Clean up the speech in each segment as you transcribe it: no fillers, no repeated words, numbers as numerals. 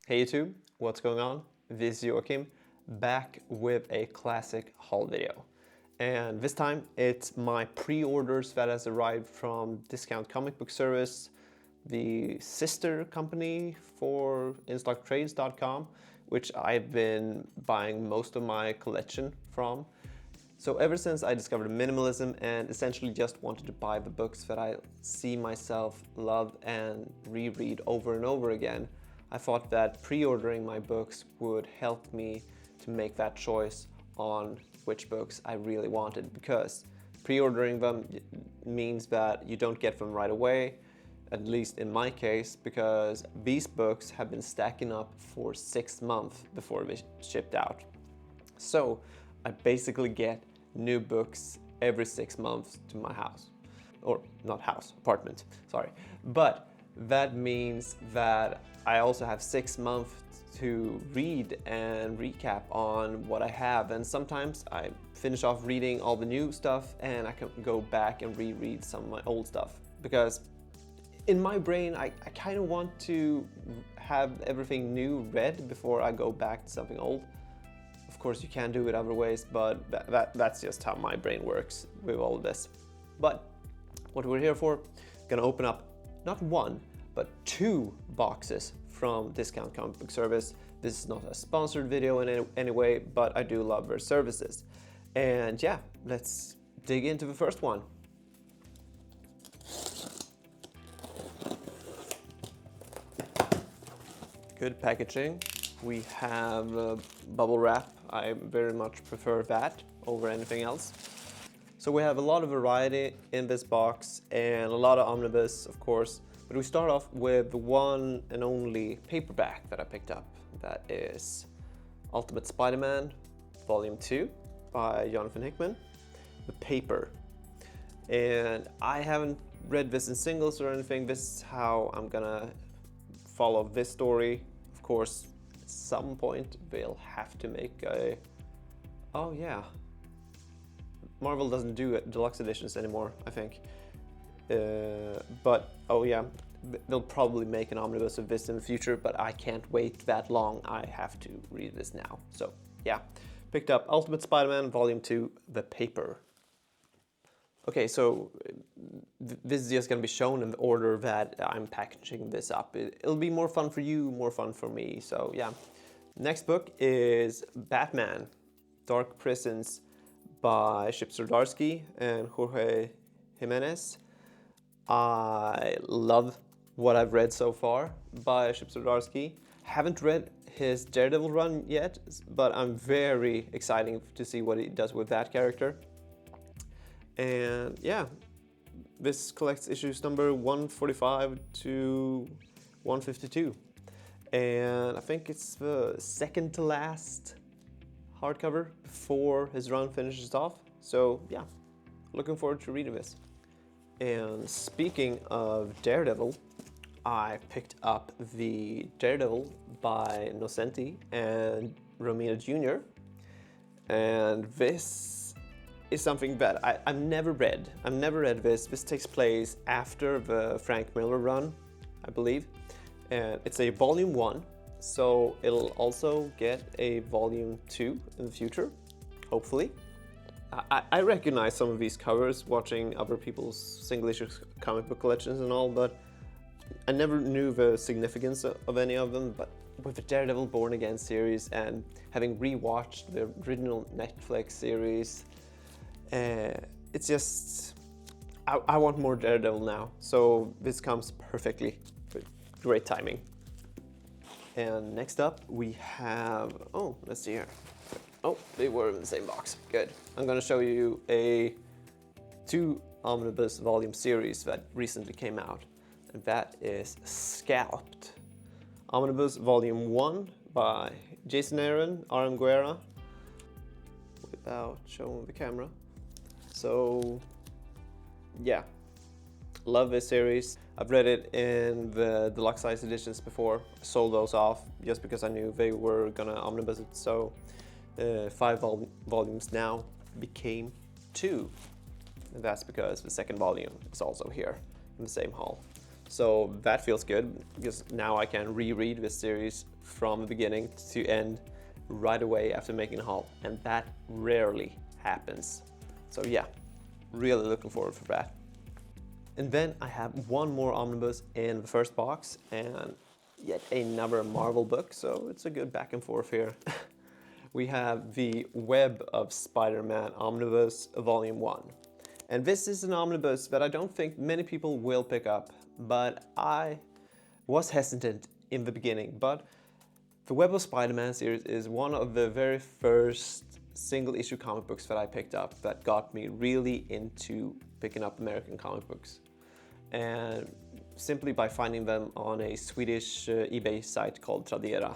Hey YouTube, what's going on? This is Joachim, back with a classic haul video. And this time it's my pre-orders that has arrived from Discount Comic Book Service, the sister company for InStockTrades.com, which I've been buying most of my collection from. So ever since I discovered minimalism and essentially just wanted to buy the books that I see myself love and reread over and over again, I thought that pre-ordering my books would help me to make that choice on which books I really wanted, because pre-ordering them means that you don't get them right away, at least in my case, because these books have been stacking up for 6 months before they shipped out. So I basically get new books every 6 months to my house. Or not house, apartment, sorry. But that means that I also have 6 months to read and recap on what I have. And sometimes I finish off reading all the new stuff and I can go back and reread some of my old stuff. Because in my brain, I kind of want to have everything new read before I go back to something old. Of course, you can do it other ways, but that's just how my brain works with all of this. But what we're here for, gonna open up not one, but 2 boxes from Discount Comic Book Service. This is not a sponsored video in any way, but I do love their services. And yeah, let's dig into the first one. Good packaging. We have bubble wrap. I very much prefer that over anything else. So we have a lot of variety in this box and a lot of omnibus, of course. But we start off with the one and only paperback that I picked up. That is Ultimate Spider-Man Volume 2 by Jonathan Hickman, The Paper. And I haven't read this in singles or anything. This is how I'm gonna follow this story. Of course, at some point they'll have to make a... Oh yeah. Marvel doesn't do deluxe editions anymore, I think. But oh yeah, they'll probably make an omnibus of this in the future, but I can't wait that long. I have to read this now. So yeah, picked up Ultimate Spider-Man Volume 2, The Paper. Okay, so this is just gonna be shown in the order that I'm packaging this up. It'll be more fun for you, more fun for me, so yeah. Next book is Batman, Dark Prisons by Chip Zdarsky and Jorge Jimenez. I love what I've read so far by Chip Zdarsky. Haven't read his Daredevil run yet, but I'm very excited to see what he does with that character. And yeah, this collects issues number 145 to 152. And I think it's the second to last hardcover before his run finishes off. So yeah, looking forward to reading this. And speaking of Daredevil, I picked up the Daredevil by Nocenti and Romita Jr. And this is something that I've never read. I've never read this. This takes place after the Frank Miller run, I believe. And it's a volume 1, so it'll also get a volume 2 in the future, hopefully. I recognize some of these covers watching other people's single issue comic book collections and all, but I never knew the significance of any of them. But with the Daredevil Born Again series and having rewatched the original Netflix series, it's just, I want more Daredevil now. So this comes perfectly, great timing. And next up we have, oh, let's see here. Oh, they were in the same box. Good. I'm gonna show you a 2 omnibus volume series that recently came out, and that is Scalped. Omnibus Volume 1 by Jason Aaron, R.M. Guerra, without showing the camera. So yeah, love this series. I've read it in the deluxe size editions before. Sold those off just because I knew they were gonna omnibus it. So 5 volumes now became 2. And that's because the second volume is also here in the same haul. So that feels good because now I can reread this series from the beginning to end right away after making a haul, and that rarely happens. So yeah, really looking forward for that. And then I have one more omnibus in the first box and yet another Marvel book, so it's a good back and forth here. We have the Web of Spider-Man Omnibus Volume 1. And this is an omnibus that I don't think many people will pick up, but I was hesitant in the beginning. But the Web of Spider-Man series is one of the very first single issue comic books that I picked up that got me really into picking up American comic books. And simply by finding them on a Swedish eBay site called Tradera.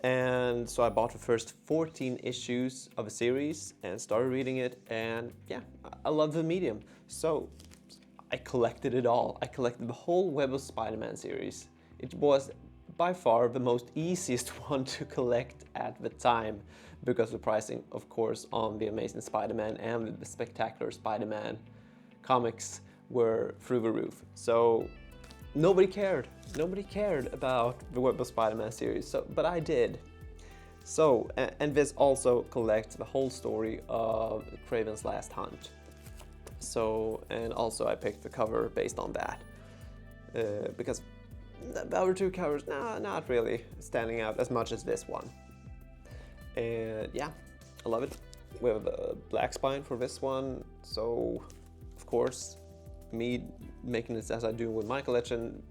And so I bought the first 14 issues of a series and started reading it, and yeah, I love the medium. So I collected it all. I collected the whole Web of Spider-Man series. It was by far the most easiest one to collect at the time because the pricing, of course, on the Amazing Spider-Man and the Spectacular Spider-Man comics were through the roof. So nobody cared. Nobody cared about the Web of Spider-Man series, but I did. So, and this also collects the whole story of Kraven's Last Hunt. So, and also I picked the cover based on that. Because the other two covers, not really standing out as much as this one. And yeah, I love it. We have a black spine for this one, so of course, me making this as I do with my collection,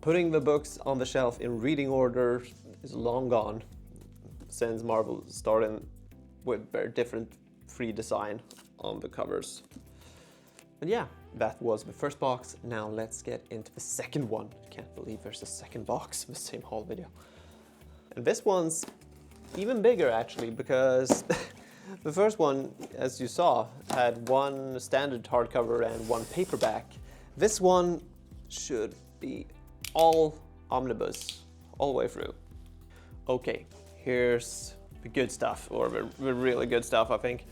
putting the books on the shelf in reading order is long gone since Marvel started with very different free design on the covers. But yeah, that was the first box. Now let's get into the second one. I can't believe there's a second box in the same haul video. And this one's even bigger actually, because the first one, as you saw, had one standard hardcover and one paperback. This one should be all omnibus, all the way through. Okay, here's the good stuff, or the really good stuff, I think.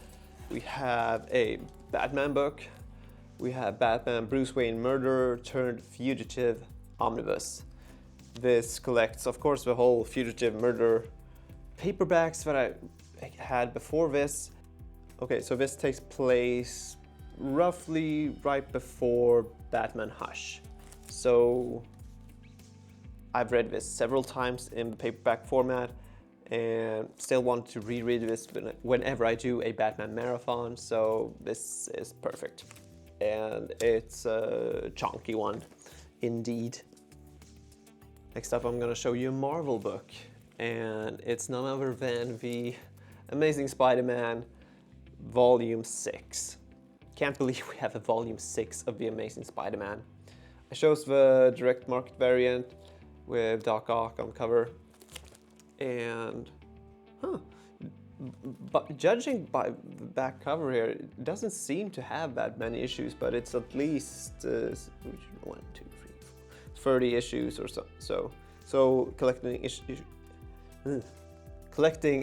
We have a Batman book. We have Batman Bruce Wayne Murderer turned Fugitive Omnibus. This collects, of course, the whole Fugitive Murderer paperbacks that I had before this. Okay, so this takes place roughly right before Batman Hush. So I've read this several times in the paperback format and still want to reread this whenever I do a Batman marathon, so this is perfect. And it's a chunky one, indeed. Next up, I'm gonna show you a Marvel book, and it's none other than the Amazing Spider-Man Volume 6. Can't believe we have a Volume 6 of the Amazing Spider-Man. I chose the direct market variant with Doc Ock on cover, and but judging by the back cover here, it doesn't seem to have that many issues, but it's at least 1, 2, 3, 4, 30 issues or so. So collecting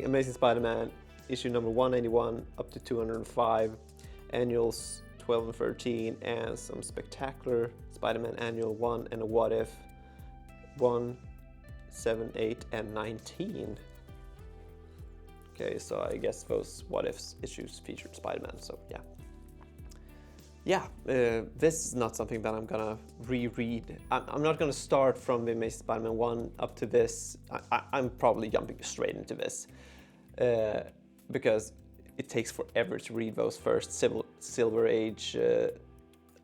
Amazing Spider-Man issue number 191 up to 205, annuals 12 and 13, and some Spectacular Spider-Man annual 1 and a What If 1, 7, 8, and 19. Okay, so I guess those What Ifs issues featured Spider-Man, so yeah. Yeah, this is not something that I'm gonna reread. I'm not gonna start from the Amazing Spider-Man 1 up to this. I'm probably jumping straight into this because it takes forever to read those first Silver Age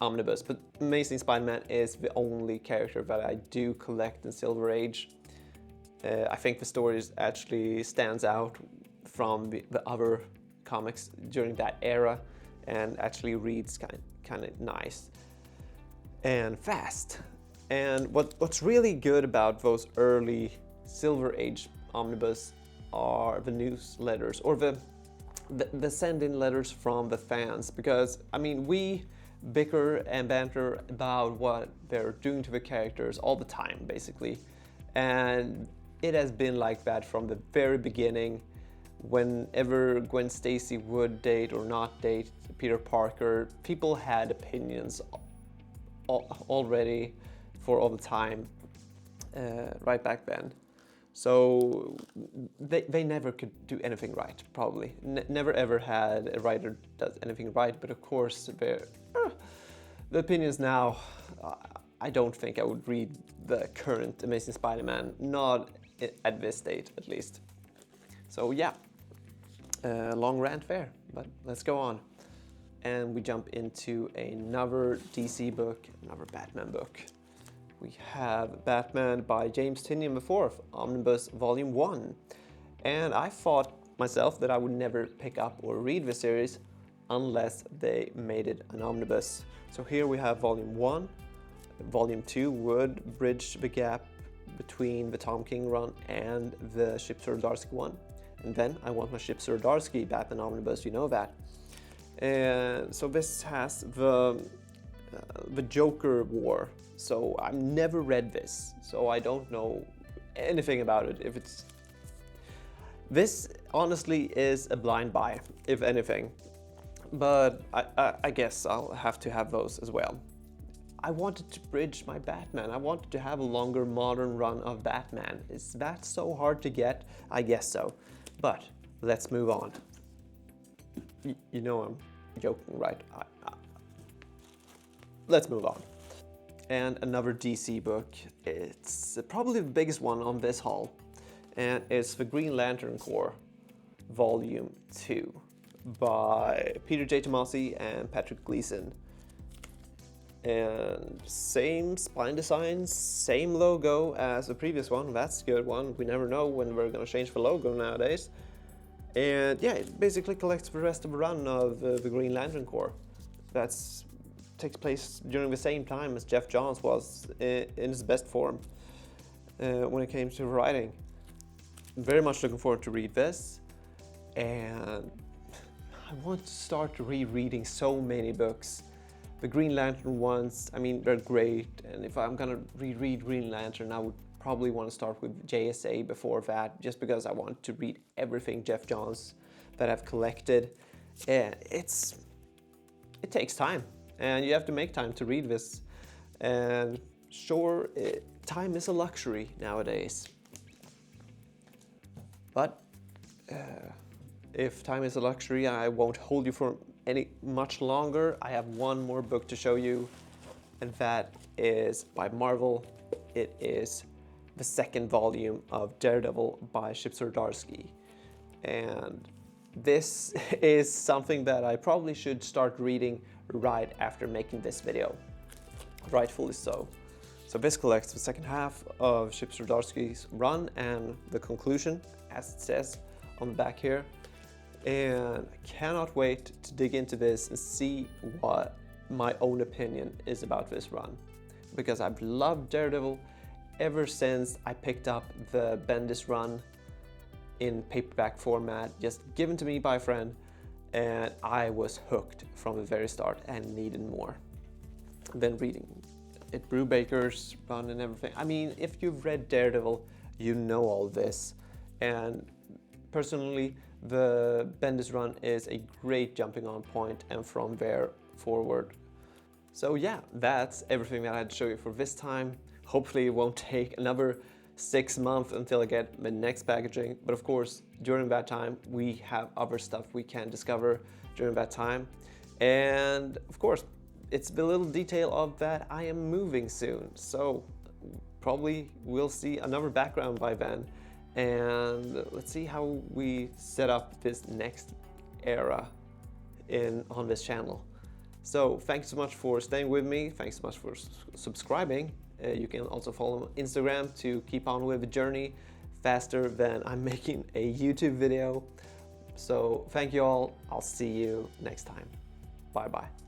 omnibus. But Amazing Spider-Man is the only character that I do collect in Silver Age. I think the story actually stands out from the other comics during that era, and actually reads kind of nice and fast. And what's really good about those early Silver Age omnibus are the newsletters, or the send-in letters from the fans, because I mean, we bicker and banter about what they're doing to the characters all the time, basically, and it has been like that from the very beginning. Whenever Gwen Stacy would date or not date Peter Parker, people had opinions already for all the time right back then. So they never could do anything right, probably. Never ever had a writer does anything right, but of course, the opinions now, I don't think I would read the current Amazing Spider-Man, not at this state at least. So yeah, long rant there, but let's go on. And we jump into another DC book, another Batman book. We have Batman by James Tynion IV, Omnibus Volume 1. And I thought myself that I would never pick up or read the series unless they made it an omnibus. So here we have Volume 1. Volume 2 would bridge the gap between the Tom King run and the Chip Zdarsky one. And then I want my Chip Zdarsky Batman omnibus, you know that. And so this has the Joker War. So I've never read this, so I don't know anything about it. This honestly is a blind buy, if anything, but I guess I'll have to have those as well. I wanted to bridge my Batman. I wanted to have a longer modern run of Batman. Is that so hard to get? I guess so, but let's move on. You know I'm joking, right? Let's move on. And another DC book. It's probably the biggest one on this haul, and it's the Green Lantern Corps, Volume 2, by Peter J. Tomasi and Patrick Gleason. And same spine design, same logo as the previous one. That's a good one. We never know when we're gonna change the logo nowadays. And yeah, it basically collects the rest of the run of the Green Lantern Corps. Takes place during the same time as Jeff Johns was in his best form when it came to writing. Very much looking forward to read this, and I want to start rereading so many books. The Green Lantern ones, I mean, they're great, and if I'm gonna reread Green Lantern, I would probably want to start with JSA before that, just because I want to read everything Jeff Johns that I've collected. It takes time. And you have to make time to read this. And sure, time is a luxury nowadays. But if time is a luxury, I won't hold you for much longer. I have one more book to show you, and that is by Marvel. It is the second volume of Daredevil by Chip Zdarsky. And this is something that I probably should start reading right after making this video, rightfully so. So this collects the second half of Chip Zdarsky's run and the conclusion, as it says on the back here. And I cannot wait to dig into this and see what my own opinion is about this run, because I've loved Daredevil ever since I picked up the Bendis run in paperback format, just given to me by a friend. And I was hooked from the very start and needed more. Then reading it, Brubaker's run and everything. I mean, if you've read Daredevil, you know all this. And personally, the Bendis run is a great jumping on point, and from there forward. So yeah, that's everything that I had to show you for this time. Hopefully it won't take another 6 months until I get the next packaging, but of course during that time we have other stuff we can discover during that time. And of course it's the little detail of that I am moving soon, so probably we'll see another background by then, and let's see how we set up this next era on this channel. So thanks so much for staying with me, thanks so much for subscribing. You can also follow me on Instagram to keep on with the journey faster than I'm making a YouTube video. So thank you all. I'll see you next time. Bye bye.